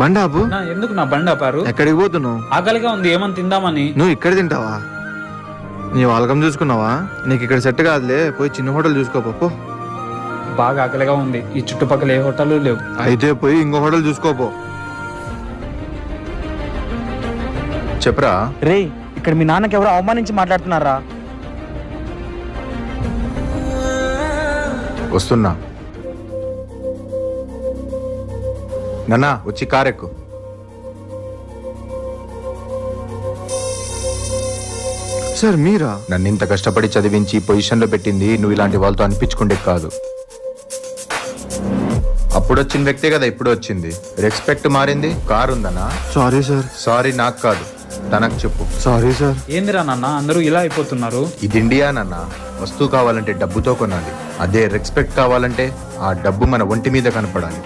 బండాపు ఎందుకు నా బండి ఆపారు? ఎక్కడికి పోతున్నావు? ఆకలిగా ఉంది, ఏమని తిందామని. నువ్వు ఇక్కడ తింటావా? నీ వాళ్ళకం చూసుకున్నావా? నీకు ఇక్కడ సెట్ కాదులే, పోయి చిన్న హోటల్ చూసుకోపో. బాగా ఆకలిగా ఉంది, ఈ చుట్టుపక్కల ఏ హోటల్ లేవు. అయితే పోయి ఇంకో హోటల్ చూసుకోపో. చెప్పరా. రే, ఇక్కడ మీ నాన్నకి ఎవరో అవమానించి మాట్లాడుతున్నారా? వస్తున్నా. నాన్నా వచ్చి కారెక్కు. సార్ మీరా? నన్ను ఇంత కష్టపడి చదివించి పొజిషన్లో పెట్టింది నువ్వు ఇలాంటి వాళ్ళతో అనిపించుకుంటే కాదు. అప్పుడు వచ్చిన వ్యక్తే కదా ఇప్పుడు వచ్చింది. రెస్పెక్ట్ మారింది. కారు ఉందన్నా. Sorry sir. సారీ నాకు కాదు, తనకు చెప్పు. Sorry sir. ఏందిరా నాన్న అందరూ ఇలా అయిపోతున్నారు? ఇది ఇండియా నాన్న. వస్తువు కావాలంటే డబ్బుతో కొనాలి, అదే రెస్పెక్ట్ కావాలంటే ఆ డబ్బు మన ఒంటి మీద కనపడాలి.